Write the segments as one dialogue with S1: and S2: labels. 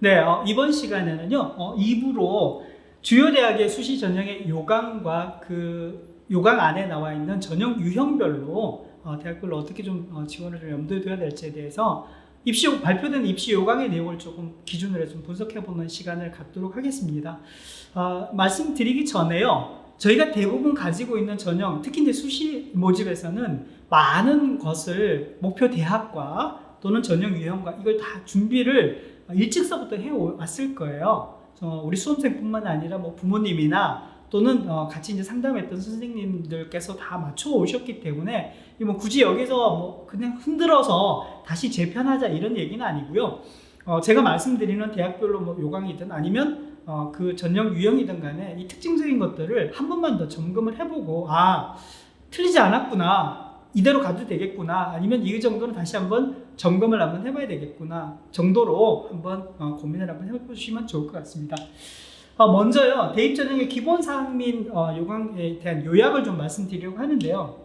S1: 네, 이번 시간에는요, 2부로 주요 대학의 수시 전형의 요강과 그 요강 안에 나와 있는 전형 유형별로 대학별로 어떻게 좀 지원을 좀 염두에 둬야 될지에 대해서 발표된 입시 요강의 내용을 조금 기준으로 좀 분석해보는 시간을 갖도록 하겠습니다. 말씀드리기 전에요, 저희가 대부분 가지고 있는 전형, 특히 이제 수시 모집에서는 많은 것을 목표 대학과 또는 전형 유형과 이걸 다 준비를 일찍서부터 해왔을 거예요. 우리 수험생뿐만 아니라 뭐 부모님이나 또는 같이 이제 상담했던 선생님들께서 다 맞춰 오셨기 때문에 뭐 굳이 여기서 뭐 그냥 흔들어서 다시 재편하자 이런 얘기는 아니고요. 제가 말씀드리는 대학별로 뭐 요강이든 아니면 그 전형 유형이든 간에 이 특징적인 것들을 한 번만 더 점검을 해보고 틀리지 않았구나, 이대로 가도 되겠구나, 아니면 이 정도는 다시 한번 점검을 한번 해봐야 되겠구나 정도로 한번 고민을 한번 해보시면 좋을 것 같습니다. 먼저요, 대입 전형의 기본 사항 및 요강에 대한 요약을 좀 말씀드리려고 하는데요.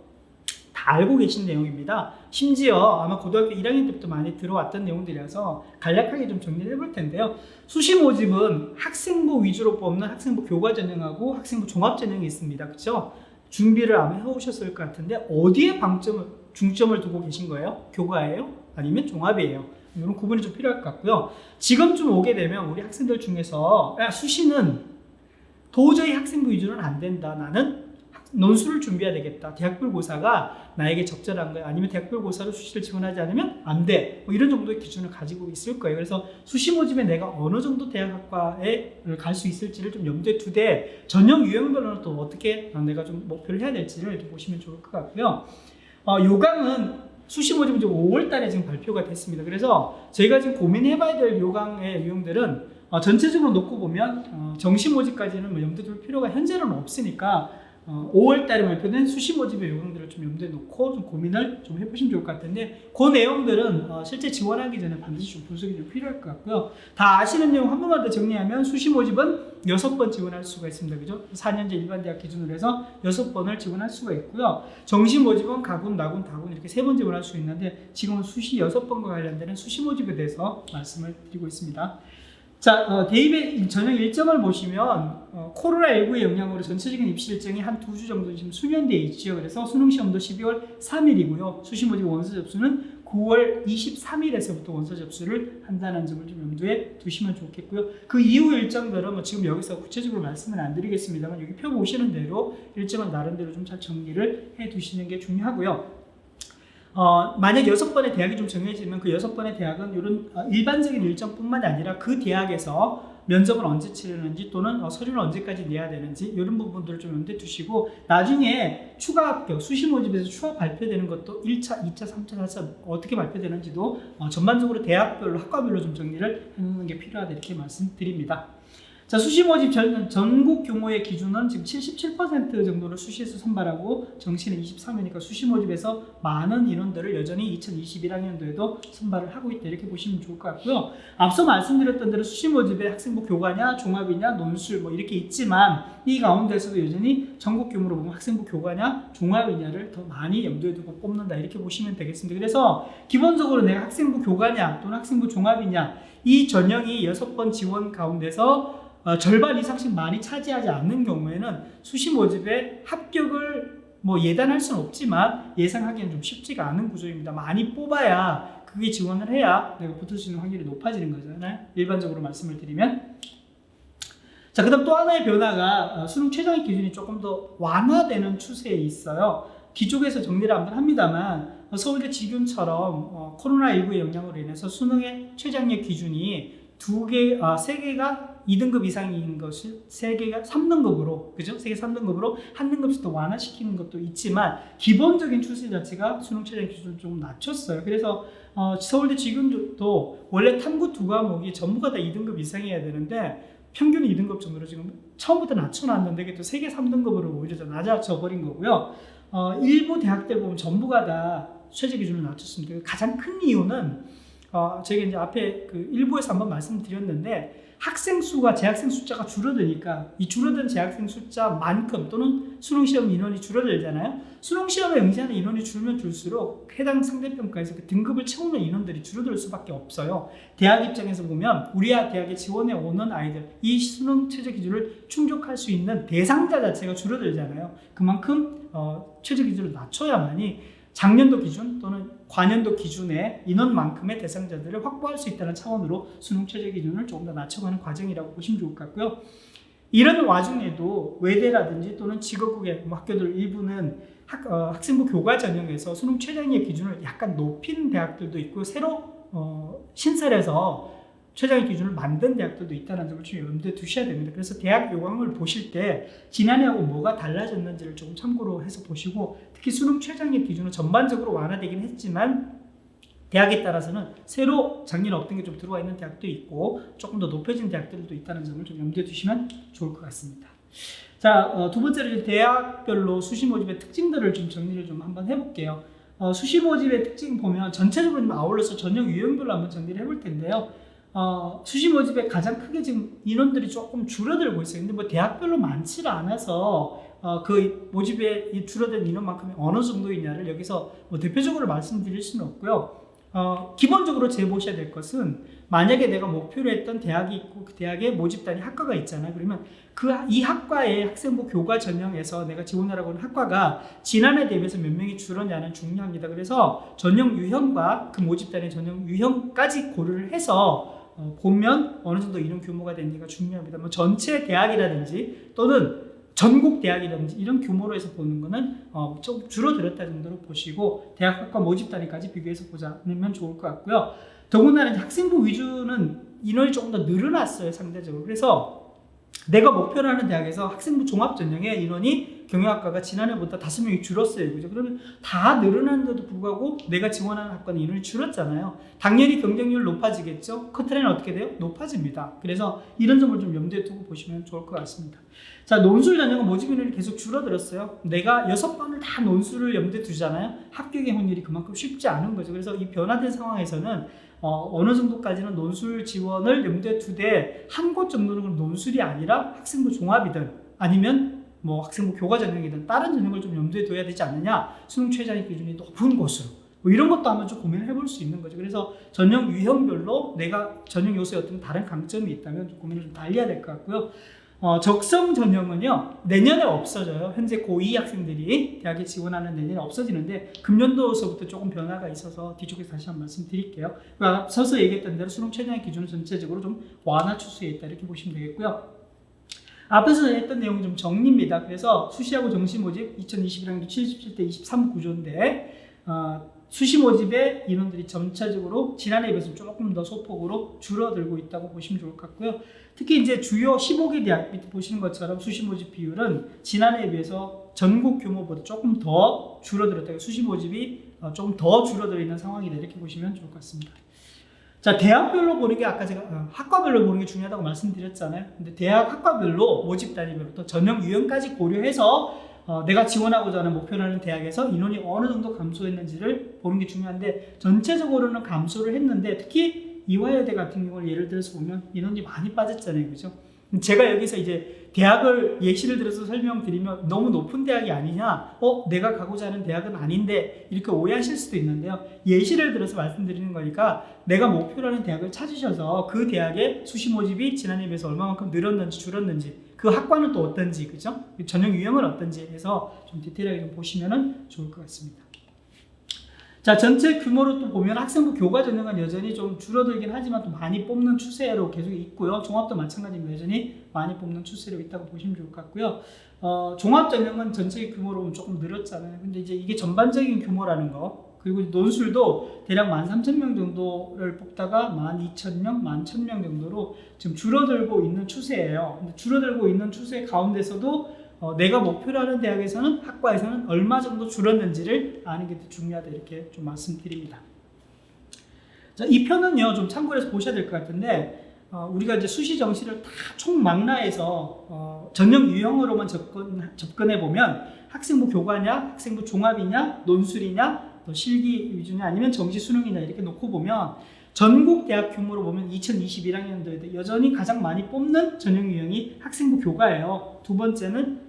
S1: 다 알고 계신 내용입니다. 심지어 아마 고등학교 1학년 때부터 많이 들어왔던 내용들이라서 간략하게 좀 정리를 해볼 텐데요. 수시 모집은 학생부 위주로 뽑는 학생부 교과 전형하고 학생부 종합 전형이 있습니다. 그렇죠? 준비를 아마 해오셨을 것 같은데 어디에 중점을 두고 계신 거예요? 교과예요? 아니면 종합이에요? 이런 구분이 좀 필요할 것 같고요. 지금쯤 오게 되면 우리 학생들 중에서 수시는 도저히 학생부 위주로는 안 된다, 나는 논술을 준비해야 되겠다, 대학별 고사가 나에게 적절한 거야, 아니면 대학별 고사로 수시를 지원하지 않으면 안 돼, 뭐 이런 정도의 기준을 가지고 있을 거예요. 그래서 수시 모집에 내가 어느 정도 대학학과에 갈 수 있을지를 좀 염두에 두되 전형 유형별로는 또 어떻게 내가 좀 목표를 해야 될지를 좀 보시면 좋을 것 같고요. 요강은 수시 모집은 지금 5월 달에 지금 발표가 됐습니다. 그래서 저희가 지금 고민해봐야 될 요강의 유형들은 전체적으로 놓고 보면 정시 모집까지는 뭐 염두에 둘 필요가 현재는 없으니까 5월 달에 발표된 수시 모집의 요강들을 좀 염두에 놓고 좀 고민을 좀 해보시면 좋을 것 같은데, 그 내용들은 실제 지원하기 전에 반드시 좀 분석이 좀 필요할 것 같고요. 다 아시는 내용 한 번만 더 정리하면 수시 모집은 6번 지원할 수가 있습니다. 그죠? 4년제 일반 대학 기준으로 해서 6번을 지원할 수가 있고요. 정시 모집은 가군, 나군, 다군 이렇게 3번 지원할 수 있는데 지금은 수시 6번과 관련되는 수시 모집에 대해서 말씀을 드리고 있습니다. 자, 대입의 전형 일정을 보시면 코로나19의 영향으로 전체적인 입시 일정이 한 2주 정도 지금 수면되어 있죠. 그래서 수능 시험도 12월 3일이고요. 수시 모집 원서 접수는 9월 23일에서부터 원서 접수를 한다는 점을 좀 염두에 두시면 좋겠고요. 그 이후 일정들은 뭐 지금 여기서 구체적으로 말씀은 안 드리겠습니다만 여기 표 보시는 대로 일정은 나름대로 좀 잘 정리를 해 두시는 게 중요하고요. 만약 6번의 대학이 좀 정해지면 그 6번의 대학은 이런 일반적인 일정뿐만 아니라 그 대학에서 면접을 언제 치르는지 또는 서류를 언제까지 내야 되는지 이런 부분들을 좀 염두에 두시고, 나중에 추가 합격, 수시 모집에서 추가 발표되는 것도 1차, 2차, 3차, 4차 어떻게 발표되는지도 전반적으로 대학별로, 학과별로 좀 정리를 해놓는 게 필요하다 이렇게 말씀드립니다. 자, 수시 모집 전국 규모의 기준은 지금 77% 정도를 수시에서 선발하고 정시는 23이니까 수시 모집에서 많은 인원들을 여전히 2021학년도에도 선발을 하고 있다 이렇게 보시면 좋을 것 같고요. 앞서 말씀드렸던 대로 수시 모집에 학생부 교과냐, 종합이냐, 논술 뭐 이렇게 있지만 이 가운데서도 여전히 전국 규모로 보면 학생부 교과냐, 종합이냐를 더 많이 염두에 두고 뽑는다 이렇게 보시면 되겠습니다. 그래서 기본적으로 내가 학생부 교과냐 또는 학생부 종합이냐 이 전형이 6번 지원 가운데서 절반 이상씩 많이 차지하지 않는 경우에는 수시 모집에 합격을 뭐 예단할 수는 없지만 예상하기는 좀 쉽지가 않은 구조입니다. 많이 뽑아야 그게 지원을 해야 내가 붙을 수 있는 확률이 높아지는 거잖아요. 일반적으로 말씀을 드리면. 자, 그 다음 또 하나의 변화가 수능 최저학력 기준이 조금 더 완화되는 추세에 있어요. 뒤쪽에서 정리를 한번 합니다만 서울대 지균처럼 코로나19의 영향으로 인해서 수능의 최저학력 기준이 3개가 2등급 이상인 것이 3개가 3등급으로, 그죠? 3개 3등급으로 한 등급씩 더 완화시키는 것도 있지만 기본적인 추세 자체가 수능 최저학력 기준을 조금 낮췄어요. 그래서 서울대 지금도 원래 탐구 2과목이 전부가 다 2등급 이상이어야 되는데 평균 2등급 정도로 지금 처음부터 낮춰놨는데 그게 또 3개 3등급으로 오히려 더 낮아져 버린 거고요. 일부 대학들 보면 전부가 다 최저 기준을 낮췄습니다. 가장 큰 이유는 제가 이제 앞에 그 일부에서 한번 말씀드렸는데 학생 수가 재학생 숫자가 줄어드니까 이 줄어든 재학생 숫자만큼 또는 수능시험 인원이 줄어들잖아요. 수능시험에 응시하는 인원이 줄면 줄수록 해당 상대평가에서 그 등급을 채우는 인원들이 줄어들 수밖에 없어요. 대학 입장에서 보면 우리 대학에 지원해 오는 아이들, 이 수능 최저 기준을 충족할 수 있는 대상자 자체가 줄어들잖아요. 그만큼 최저 기준을 낮춰야만이 작년도 기준 또는 과년도 기준의 인원만큼의 대상자들을 확보할 수 있다는 차원으로 수능 최저 기준을 조금 더 낮춰가는 과정이라고 보시면 좋을 것 같고요. 이런 와중에도 외대라든지 또는 직업국의 학교들 일부는 학생부 교과 전형에서 수능 최저의 기준을 약간 높인 대학들도 있고 새로 신설해서 최저의 기준을 만든 대학들도 있다는 점을 좀 염두에 두셔야 됩니다. 그래서 대학 요강을 보실 때 지난해하고 뭐가 달라졌는지를 조금 참고로 해서 보시고, 특히 수능 최저의 기준은 전반적으로 완화되긴 했지만 대학에 따라서는 새로 작년에 없던 게 좀 들어와 있는 대학도 있고 조금 더 높여진 대학들도 있다는 점을 좀 염두에 두시면 좋을 것 같습니다. 자, 두 번째로 대학별로 수시 모집의 특징들을 좀 정리를 좀 한번 해볼게요. 수시 모집의 특징 보면 전체적으로 좀 아울러서 전형 유형별로 한번 정리를 해볼 텐데요. 수시 모집에 가장 크게 지금 인원들이 조금 줄어들고 있어요. 근데 뭐 대학별로 많지 않아서 그 모집에 이 줄어든 인원만큼이 어느 정도이냐를 여기서 뭐 대표적으로 말씀드릴 수는 없고요. 기본적으로 재보셔야 될 것은 만약에 내가 목표로 했던 대학이 있고 그 대학의 모집단이 학과가 있잖아요. 그러면 이 학과의 학생부 교과 전형에서 내가 지원하라고 하는 학과가 지난해 대비해서 몇 명이 줄었냐는 중요합니다. 그래서 전형 유형과 그 모집단의 전형 유형까지 고려를 해서 보면 어느 정도 인원 규모가 되는지가 중요합니다. 뭐 전체 대학이라든지 또는 전국 대학이라든지 이런 규모로 해서 보는 거는 좀 줄어들었다 정도로 보시고 대학과 모집 단위까지 비교해서 보자면 좋을 것 같고요. 더군다나 학생부 위주는 인원이 조금 더 늘어났어요, 상대적으로. 그래서 내가 목표로 하는 대학에서 학생부 종합 전형의 인원이 경영학과가 지난해보다 5명이 줄었어요. 그죠? 그러면 다 늘어났는데도 불구하고 내가 지원하는 학과는 인원이 줄었잖아요. 당연히 경쟁률 높아지겠죠? 커트라인은 어떻게 돼요? 높아집니다. 그래서 이런 점을 좀 염두에 두고 보시면 좋을 것 같습니다. 자, 논술 전형은 모집 인원이 계속 줄어들었어요. 내가 6번을 다 논술을 염두에 두잖아요. 합격의 확률이 그만큼 쉽지 않은 거죠. 그래서 이 변화된 상황에서는 어느 정도까지는 논술 지원을 염두에 두되 한 곳 정도는 논술이 아니라 학생부 종합이든 아니면 뭐 학생부 교과 전형이든 다른 전형을 좀 염두에 둬야 되지 않느냐, 수능 최저의 기준이 높은 곳으로 뭐 이런 것도 한번 좀 고민을 해볼 수 있는 거죠. 그래서 전형 유형별로 내가 전형 요소에 어떤 다른 강점이 있다면 좀 고민을 좀 달려야 될 것 같고요. 적성 전형은요 내년에 없어져요. 현재 고2 학생들이 대학에 지원하는 내년에 없어지는데 금년도서부터 조금 변화가 있어서 뒤쪽에서 다시 한번 말씀드릴게요. 앞서서 얘기했던 대로 수능 최저의 기준은 전체적으로 좀 완화 추세에 있다 이렇게 보시면 되겠고요. 앞에서 했던 내용이 좀 정리입니다. 그래서 수시하고 정시 모집 2021학년 77대 23 구조인데 수시 모집의 인원들이 전체적으로 지난해에 비해서 조금 더 소폭으로 줄어들고 있다고 보시면 좋을 것 같고요. 특히 이제 주요 15개 대학 밑에 보시는 것처럼 수시 모집 비율은 지난해에 비해서 전국 규모보다 조금 더 줄어들었다. 수시 모집이 조금 더 줄어들어 있는 상황이다 이렇게 보시면 좋을 것 같습니다. 자, 대학별로 보는 게 아까 제가 학과별로 보는 게 중요하다고 말씀드렸잖아요. 근데 대학 학과별로 모집 단위별로 또 전형 유형까지 고려해서 내가 지원하고자 하는 목표로 하는 대학에서 인원이 어느 정도 감소했는지를 보는 게 중요한데 전체적으로는 감소를 했는데 특히 이화여대 같은 경우를 예를 들어서 보면 인원이 많이 빠졌잖아요. 그죠? 제가 여기서 이제 대학을 예시를 들어서 설명드리면 너무 높은 대학이 아니냐, 내가 가고자 하는 대학은 아닌데 이렇게 오해하실 수도 있는데요. 예시를 들어서 말씀드리는 거니까 내가 목표로 하는 대학을 찾으셔서 그 대학의 수시 모집이 지난해에 비해서 얼마만큼 늘었는지 줄었는지, 그 학과는 또 어떤지, 그죠? 전형 유형은 어떤지 해서 좀 디테일하게 좀 보시면 좋을 것 같습니다. 자, 전체 규모로 또 보면 학생부 교과 전형은 여전히 좀 줄어들긴 하지만 또 많이 뽑는 추세로 계속 있고요. 종합도 마찬가지로 여전히 많이 뽑는 추세로 있다고 보시면 좋을 것 같고요. 종합 전형은 전체 규모로 조금 늘었잖아요. 근데 이제 이게 전반적인 규모라는 거, 그리고 논술도 대략 13,000명 정도를 뽑다가 12,000명, 11,000명 정도로 지금 줄어들고 있는 추세예요. 근데 줄어들고 있는 추세 가운데서도 내가 목표로 하는 대학에서는, 학과에서는 얼마 정도 줄었는지를 아는 게 더 중요하다 이렇게 좀 말씀드립니다. 자, 이 편은요 좀 참고해서 보셔야 될 것 같은데 우리가 이제 수시 정시를 다 총망라해서 전형 유형으로만 접근해 보면 학생부 교과냐, 학생부 종합이냐, 논술이냐, 또 실기 위주냐, 아니면 정시 수능이냐 이렇게 놓고 보면 전국 대학 규모로 보면 2021학년도에도 여전히 가장 많이 뽑는 전형 유형이 학생부 교과예요. 두 번째는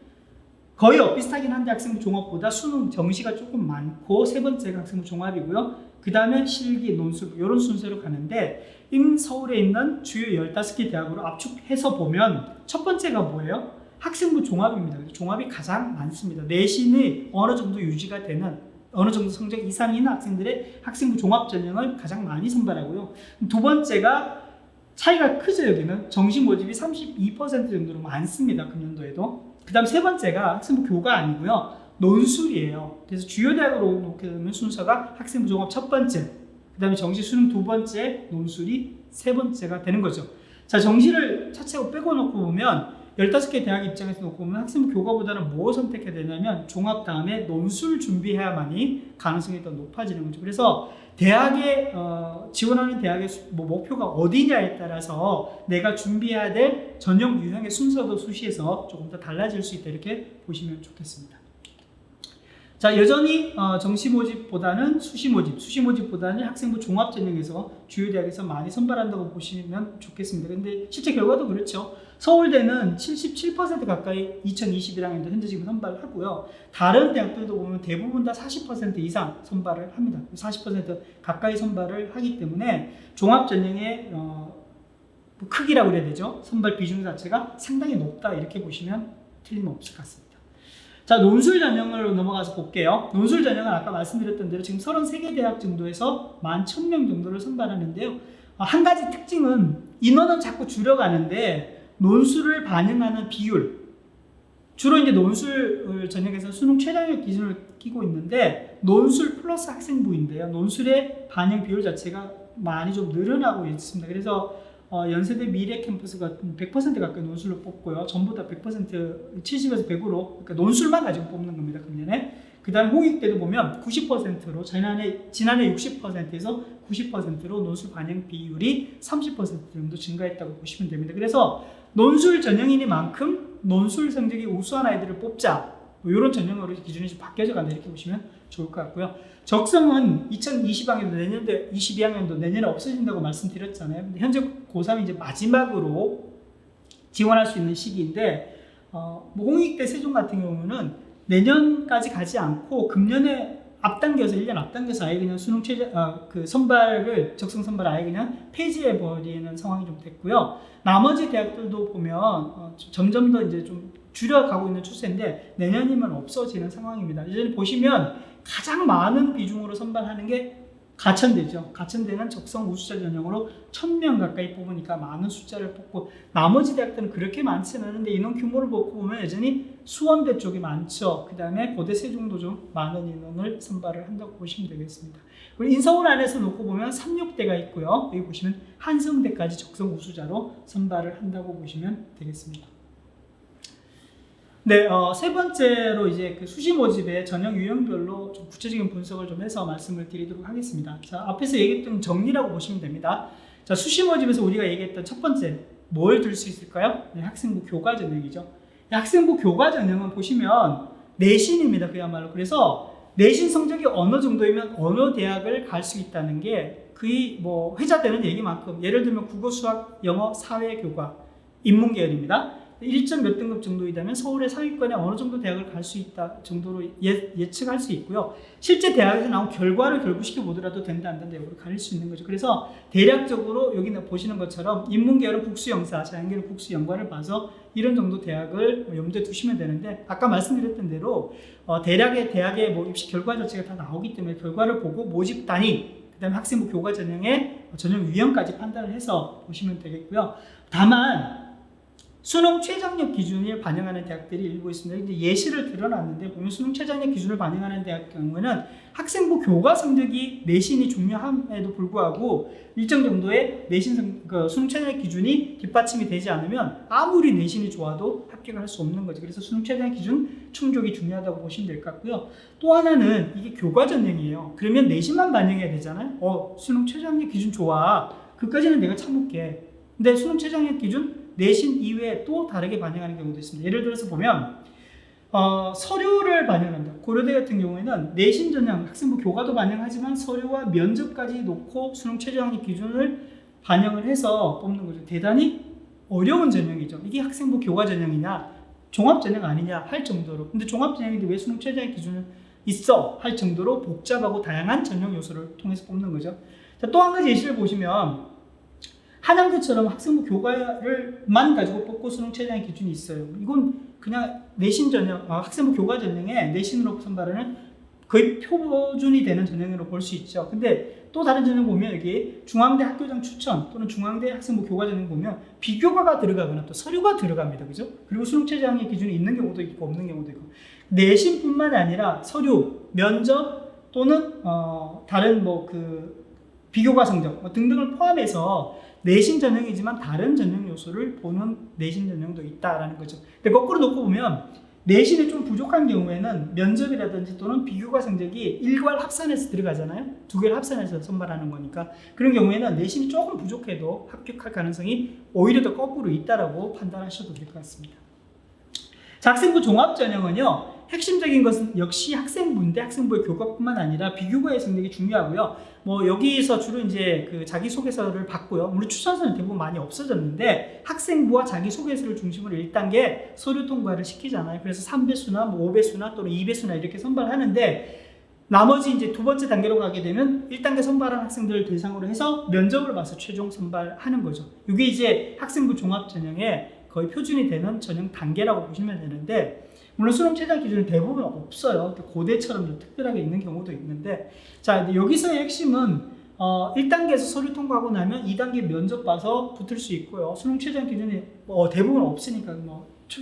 S1: 거의 비슷하긴 한데 학생부 종합보다 수능 정시가 조금 많고, 세 번째가 학생부 종합이고요. 그 다음에 실기, 논술 이런 순서로 가는데, 서울에 있는 주요 15개 대학으로 압축해서 보면 첫 번째가 뭐예요? 학생부 종합입니다. 종합이 가장 많습니다. 내신이 어느 정도 유지가 되는, 어느 정도 성적 이상인 학생들의 학생부 종합 전형을 가장 많이 선발하고요. 두 번째가 차이가 크죠. 여기는 정시 모집이 32% 정도로 많습니다. 금년도에도. 그 다음 세 번째가 학생부 교과 아니고요, 논술이에요. 그래서 주요 대학으로 놓게 되면 순서가 학생부 종합 첫 번째, 그 다음에 정시 수능 두 번째, 논술이 세 번째가 되는 거죠. 자, 정시를 차치하고 빼고 놓고 보면 15개 대학 입장에서 놓고 보면 학생부 교과보다는 뭘 선택해야 되냐면 종합 다음에 논술 준비해야만이 가능성이 더 높아지는 거죠. 그래서 대학에 지원하는 대학의 목표가 어디냐에 따라서 내가 준비해야 될 전형 유형의 순서도 수시에서 조금 더 달라질 수 있다, 이렇게 보시면 좋겠습니다. 자, 여전히 정시 모집보다는 수시 모집보다는 학생부 종합 전형에서 주요 대학에서 많이 선발한다고 보시면 좋겠습니다. 근데 실제 결과도 그렇죠. 서울대는 77% 가까이 2021학년도 현재 지금 선발하고요. 다른 대학들도 보면 대부분 다 40% 이상 선발을 합니다. 40% 가까이 선발을 하기 때문에 종합 전형의 크기라고 그래야 되죠. 선발 비중 자체가 상당히 높다, 이렇게 보시면 틀림없을 것 같습니다. 자, 논술 전형으로 넘어가서 볼게요. 논술 전형은 아까 말씀드렸던 대로 지금 33개 대학 정도에서 11,000명 정도를 선발하는데요. 한 가지 특징은 인원은 자꾸 줄여가는데 논술을 반영하는 비율, 주로 이제 논술 전형에서 수능 최저학력 기준을 끼고 있는데 논술 플러스 학생부인데요. 논술의 반영 비율 자체가 많이 좀 늘어나고 있습니다. 그래서 연세대 미래 캠퍼스가 100% 가까이 논술로 뽑고요. 전부 다 100%, 70에서 100으로, 그러니까 논술만 가지고 뽑는 겁니다, 금년에. 그 다음 홍익대도 보면 90%로, 지난해 60%에서 90%로 논술 반영 비율이 30% 정도 증가했다고 보시면 됩니다. 그래서 논술 전형이니만큼 논술 성적이 우수한 아이들을 뽑자, 뭐 이런 전형으로 기준이 좀 바뀌어져 간다, 이렇게 보시면 좋을 것 같고요. 적성은 2020학년도 내년도 22학년도 내년에 없어진다고 말씀드렸잖아요. 근데 현재 고3이 이제 마지막으로 지원할 수 있는 시기인데, 뭐 홍익대 세종 같은 경우는 내년까지 가지 않고 금년에 앞당겨서 1년 앞당겨서 아예 그냥 수능 적성 선발 아예 그냥 폐지해 버리는 상황이 좀 됐고요. 나머지 대학들도 보면 점점 더 이제 좀 줄여가고 있는 추세인데 내년이면 없어지는 상황입니다. 이제 보시면 가장 많은 비중으로 선발하는 게 가천대죠. 가천대는 적성 우수자 전형으로 1000명 가까이 뽑으니까 많은 숫자를 뽑고, 나머지 대학들은 그렇게 많지는 않은데 인원 규모를 보면 여전히 수원대 쪽이 많죠. 그 다음에 고대 세종도 좀 많은 인원을 선발을 한다고 보시면 되겠습니다. 그리고 인서울 안에서 놓고 보면 삼육대가 있고요. 여기 보시면 한성대까지 적성 우수자로 선발을 한다고 보시면 되겠습니다. 네, 세 번째로 이제 그 수시 모집의 전형 유형별로 좀 구체적인 분석을 좀 해서 말씀을 드리도록 하겠습니다. 자, 앞에서 얘기했던 정리라고 보시면 됩니다. 자, 수시 모집에서 우리가 얘기했던 첫 번째, 뭘 들 수 있을까요? 네, 학생부 교과 전형이죠. 학생부 교과 전형은 보시면 내신입니다, 그야말로. 그래서 내신 성적이 어느 정도이면 어느 대학을 갈 수 있다는 게 거의 뭐 회자되는 얘기만큼, 예를 들면 국어, 수학, 영어, 사회, 교과, 인문계열입니다. 1점 몇 등급 정도이다면 서울의 상위권에 어느 정도 대학을 갈 수 있다 정도로 예측할 수 있고요. 실제 대학에서 나온 결과를 결부시켜 보더라도 된다 안 된다 이걸 가릴 수 있는 거죠. 그래서 대략적으로 여기 보시는 것처럼 인문계열은 국수영사, 자연계열은 국수영과를 봐서 이런 정도 대학을 염두에 두시면 되는데, 아까 말씀드렸던 대로 대학의 뭐 입시 결과 자체가 다 나오기 때문에 결과를 보고 모집 단위, 그 다음에 학생부 교과 전형의 전형 유형까지 판단을 해서 보시면 되겠고요. 다만 수능 최저학력 기준을 반영하는 대학들이 일부 있습니다. 근데 예시를 들어놨는데 보면 수능 최저학력 기준을 반영하는 대학 경우에는 학생부 교과 성적이 내신이 중요함에도 불구하고 일정 정도의 수능 최저학력 기준이 뒷받침이 되지 않으면 아무리 내신이 좋아도 합격을 할 수 없는 거죠. 그래서 수능 최저학력 기준 충족이 중요하다고 보시면 될 것 같고요. 또 하나는 이게 교과 전형이에요. 그러면 내신만 반영해야 되잖아요. 수능 최저학력 기준 좋아. 그까지는 내가 참을게. 근데 수능 최저학력 기준 내신 이외에 또 다르게 반영하는 경우도 있습니다. 예를 들어서 보면 서류를 반영한다. 고려대 같은 경우에는 내신 전형, 학생부 교과도 반영하지만 서류와 면접까지 놓고 수능 최저학력 기준을 반영을 해서 뽑는 거죠. 대단히 어려운 전형이죠. 이게 학생부 교과 전형이냐 종합 전형 아니냐 할 정도로. 근데 종합 전형인데 왜 수능 최저학력 기준을 있어 할 정도로 복잡하고 다양한 전형 요소를 통해서 뽑는 거죠. 자, 또 한 가지 예시를 보시면 한양대처럼 학생부 교과를만 가지고 뽑고 수능 최저학력 기준이 있어요. 이건 그냥 내신 전형, 학생부 교과 전형에 내신으로 선발하는 거의 표준이 되는 전형으로 볼 수 있죠. 근데 또 다른 전형 보면 여기 중앙대 학교장 추천 또는 중앙대 학생부 교과 전형 보면 비교과가 들어가거나 또 서류가 들어갑니다. 그죠? 그리고 수능 최저학력 기준이 있는 경우도 있고 없는 경우도 있고. 내신뿐만 아니라 서류, 면접 또는 다른 비교과 성적 등등을 포함해서 내신 전형이지만 다른 전형 요소를 보는 내신 전형도 있다라는 거죠. 근데 거꾸로 놓고 보면 내신이 좀 부족한 경우에는 면접이라든지 또는 비교과 성적이 일괄 합산해서 들어가잖아요. 두 개를 합산해서 선발하는 거니까. 그런 경우에는 내신이 조금 부족해도 합격할 가능성이 오히려 더 거꾸로 있다라고 판단하셔도 될 것 같습니다. 자, 학생부 종합전형은요. 핵심적인 것은 역시 학생부인데 학생부의 교과뿐만 아니라 비교과의 성적이 중요하고요. 여기서 주로 이제 그 자기소개서를 받고요. 물론 추천서는 대부분 많이 없어졌는데 학생부와 자기소개서를 중심으로 1단계 서류 통과를 시키잖아요. 그래서 3배수나 5배수나 또는 2배수나 이렇게 선발하는데 나머지 이제 두 번째 단계로 가게 되면 1단계 선발한 학생들을 대상으로 해서 면접을 봐서 최종 선발하는 거죠. 이게 이제 학생부 종합전형의 거의 표준이 되는 전형 단계라고 보시면 되는데 물론 수능 최저학력 기준은 대부분 없어요. 고대처럼 좀 특별하게 있는 경우도 있는데 자 여기서의 핵심은 1단계에서 서류 통과하고 나면 2단계 면접 봐서 붙을 수 있고요. 수능 최저학력 기준이 대부분 없으니까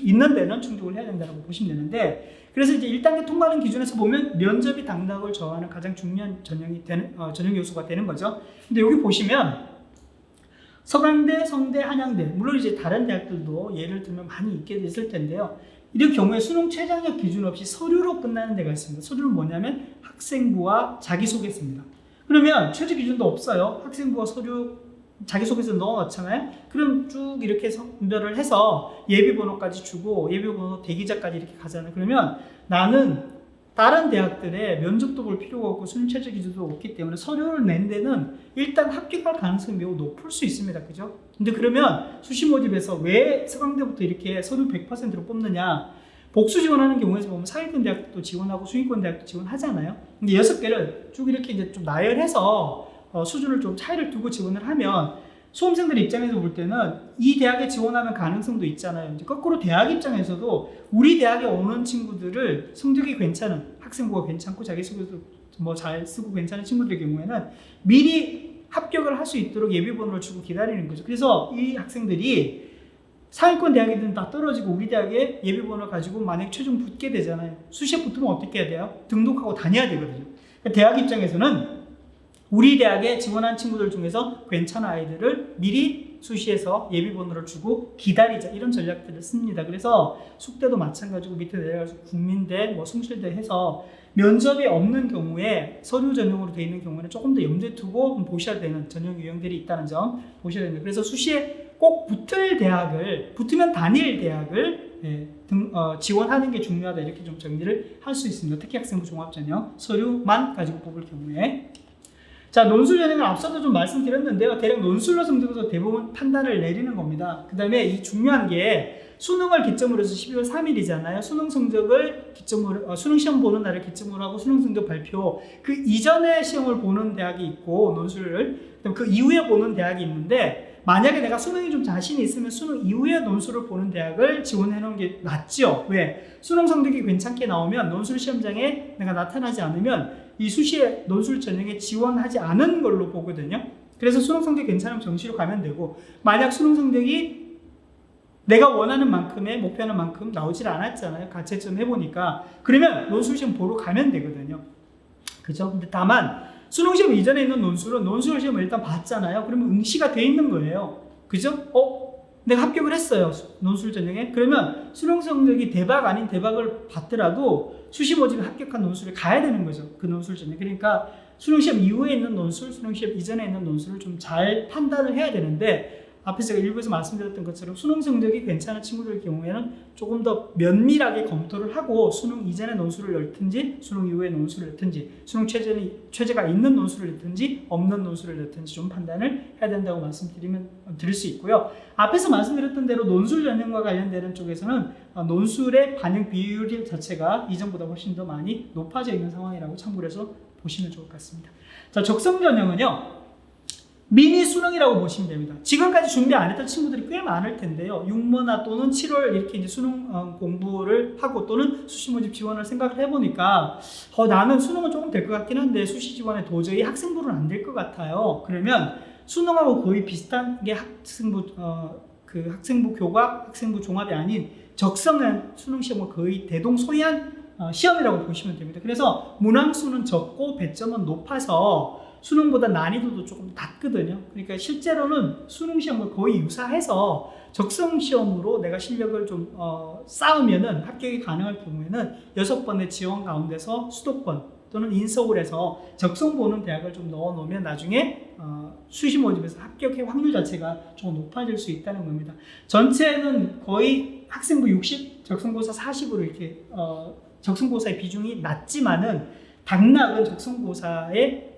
S1: 있는 데는 충족을 해야 된다고 보시면 되는데 그래서 이제 1단계 통과하는 기준에서 보면 면접이 당락을 정하는 가장 중요한 전형 요소가 되는 거죠. 근데 여기 보시면 서강대, 성대, 한양대 물론 이제 다른 대학들도 예를 들면 많이 있을 텐데요. 이런 경우에 수능 최저학력 기준 없이 서류로 끝나는 데가 있습니다. 서류는 뭐냐면 학생부와 자기소개서입니다. 그러면 최저 기준도 없어요. 학생부와 서류 자기소개서 넣어놓잖아요. 그럼 쭉 이렇게 선별을 해서 예비번호까지 주고 예비번호 대기자까지 이렇게 가잖아요. 그러면 나는 다른 대학들의 면접도 볼 필요가 없고 수능 최저 기준도 없기 때문에 서류를 낸 데는 일단 합격할 가능성이 매우 높을 수 있습니다. 그죠? 근데 그러면 수시 모집에서 왜 서강대부터 이렇게 서류 100%로 뽑느냐? 복수 지원하는 경우에서 보면 상위권 대학도 지원하고 수익권 대학도 지원하잖아요. 근데 6개를 쭉 이렇게 이제 좀 나열해서 수준을 좀 차이를 두고 지원을 하면 수험생들 입장에서 볼 때는 이 대학에 지원하면 가능성도 있잖아요. 이제 거꾸로 대학 입장에서도 우리 대학에 오는 친구들을 성적이 괜찮은 학생부가 괜찮고 자기소개도 잘 쓰고 괜찮은 친구들의 경우에는 미리 합격을 할 수 있도록 예비번호를 주고 기다리는 거죠. 그래서 이 학생들이 상위권 대학이든 다 떨어지고 우리 대학에 예비번호를 가지고 만약 최종 붙게 되잖아요. 수시에 붙으면 어떻게 해야 돼요? 등록하고 다녀야 되거든요. 그러니까 대학 입장에서는 우리 대학에 지원한 친구들 중에서 괜찮은 아이들을 미리 수시에서 예비번호를 주고 기다리자 이런 전략들을 씁니다. 그래서 숙대도 마찬가지고 밑에 내려가서 국민대, 숭실대 해서 면접이 없는 경우에 서류 전형으로 되어 있는 경우에는 조금 더 염두에 두고 보셔야 되는 전형 유형들이 있다는 점 보셔야 됩니다. 그래서 수시에 꼭 붙으면 단일 대학을 지원하는 게 중요하다 이렇게 좀 정리를 할 수 있습니다. 특히 학생부 종합전형 서류만 가지고 뽑을 경우에. 자, 논술 전형을 앞서도 좀 말씀드렸는데요. 대략 논술로 성적에서 대부분 판단을 내리는 겁니다. 그 다음에 이 중요한 게 수능을 기점으로 해서 12월 3일이잖아요. 수능 성적을 기점으로, 수능 시험 보는 날을 기점으로 하고 수능 성적 발표, 그 이전에 시험을 보는 대학이 있고, 논술을, 그 이후에 보는 대학이 있는데, 만약에 내가 수능이 좀 자신이 있으면 수능 이후에 논술을 보는 대학을 지원해 놓은 게 낫죠. 왜? 수능 성적이 괜찮게 나오면 논술 시험장에 내가 나타나지 않으면 이 수시에 논술 전형에 지원하지 않은 걸로 보거든요. 그래서 수능 성적이 괜찮으면 정시로 가면 되고, 만약 수능 성적이 내가 원하는 만큼의 목표하는 만큼 나오질 않았잖아요. 가채점 해보니까. 그러면 논술 시험 보러 가면 되거든요. 그죠? 근데 다만 수능 시험 이전에 있는 논술은 논술 시험을 일단 봤잖아요. 그러면 응시가 돼 있는 거예요. 그죠? 내가 합격을 했어요. 논술 전형에. 그러면 수능 성적이 대박 아닌 대박을 받더라도 수시 모집에 합격한 논술에 가야 되는 거죠. 그 논술 전형. 그러니까 수능 시험 이후에 있는 논술, 수능 시험 이전에 있는 논술을 좀 잘 판단을 해야 되는데 앞에 제가 일부에서 말씀드렸던 것처럼 수능 성적이 괜찮은 친구들 경우에는 조금 더 면밀하게 검토를 하고 수능 이전에 논술을 넣든지 수능 이후에 논술을 넣든지 수능 최저가 있는 논술을 넣든지 없는 논술을 넣든지 좀 판단을 해야 된다고 드릴 수 있고요. 앞에서 말씀드렸던 대로 논술 전형과 관련되는 쪽에서는 논술의 반영 비율 자체가 이전보다 훨씬 더 많이 높아져 있는 상황이라고 참고를 해서 보시면 좋을 것 같습니다. 자, 적성 전형은요. 미니 수능이라고 보시면 됩니다. 지금까지 준비 안 했던 친구들이 꽤 많을 텐데요. 6모나 또는 7월 이렇게 이제 수능 공부를 하고 또는 수시 모집 지원을 생각을 해보니까 나는 수능은 조금 될 것 같긴 한데 수시 지원에 도저히 학생부는 안 될 것 같아요. 그러면 수능하고 거의 비슷한 게 학생부 교과, 학생부 종합이 아닌 적성은 수능 시험과 거의 대동소이한 시험이라고 보시면 됩니다. 그래서 문항수는 적고 배점은 높아서 수능보다 난이도도 조금 낮거든요. 그러니까 실제로는 수능 시험과 거의 유사해서 적성 시험으로 내가 실력을 좀 쌓으면은 합격이 가능할 경우에는 6번의 지원 가운데서 수도권 또는 인서울에서 적성 보는 대학을 좀 넣어 놓으면 나중에 수시 모집에서 합격의 확률 자체가 좀 높아질 수 있다는 겁니다. 전체는 거의 학생부 60, 적성고사 40으로 이렇게 적성고사의 비중이 낮지만은 당락은 적성고사의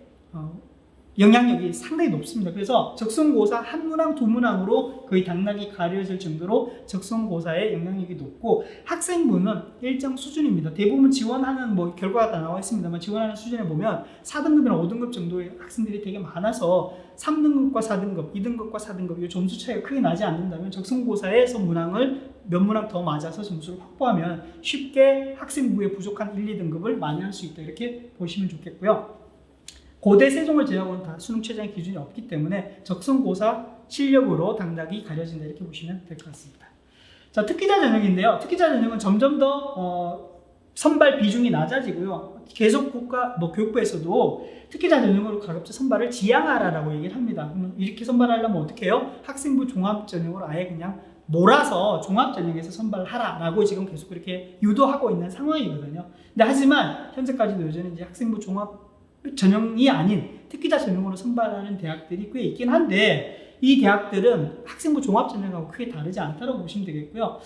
S1: 영향력이 상당히 높습니다. 그래서 적성고사 한 문항, 두 문항으로 거의 당락이 가려질 정도로 적성고사의 영향력이 높고 학생부는 일정 수준입니다. 대부분 지원하는 결과가 다 나와 있습니다만 지원하는 수준에 보면 4등급이나 5등급 정도의 학생들이 되게 많아서 3등급과 4등급, 2등급과 4등급 이 점수 차이가 크게 나지 않는다면 적성고사에서 문항을 몇 문항 더 맞아서 점수를 확보하면 쉽게 학생부에 부족한 1, 2등급을 만회할 수 있다 이렇게 보시면 좋겠고요. 고대 세종을 제외하고는 다 수능 최저의 기준이 없기 때문에 적성고사 실력으로 당락이 가려진다 이렇게 보시면 될 것 같습니다. 자, 특기자 전형인데요. 특기자 전형은 점점 더 선발 비중이 낮아지고요. 계속 교육부에서도 특기자 전형으로 가급적 선발을 지양하라라고 얘기를 합니다. 그럼 이렇게 선발하려면 어떻게 해요? 학생부 종합 전형으로 아예 그냥 몰아서 종합 전형에서 선발하라라고 지금 계속 그렇게 유도하고 있는 상황이거든요. 근데 하지만 현재까지도 여전히 이제 학생부 종합 전형이 아닌 특기자 전형으로 선발하는 대학들이 꽤 있긴 한데 이 대학들은 학생부 종합 전형하고 크게 다르지 않다고 보시면 되겠고요.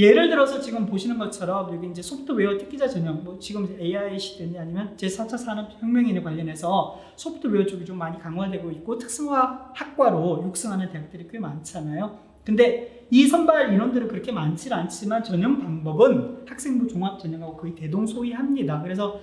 S1: 예를 들어서 지금 보시는 것처럼 여기 이제 소프트웨어 특기자 전형, 지금 AI 시대니 아니면 제4차 산업혁명에 관련해서 소프트웨어 쪽이 좀 많이 강화되고 있고 특성화 학과로 육성하는 대학들이 꽤 많잖아요. 근데 이 선발 인원들은 그렇게 많지 않지만 전형 방법은 학생부 종합 전형하고 거의 대동소이합니다. 그래서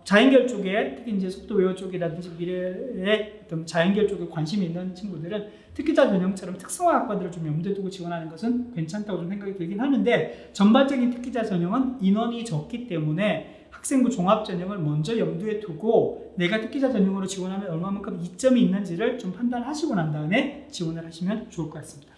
S1: 자연계열 쪽에 특히 이제 소프트웨어 쪽이라든지 미래의 어떤 자연계열 쪽에 관심이 있는 친구들은 특기자 전형처럼 특성화 학과들을 좀 염두에 두고 지원하는 것은 괜찮다고 좀 생각이 들긴 하는데 전반적인 특기자 전형은 인원이 적기 때문에 학생부 종합 전형을 먼저 염두에 두고 내가 특기자 전형으로 지원하면 얼마만큼 이점이 있는지를 좀 판단하시고 난 다음에 지원을 하시면 좋을 것 같습니다.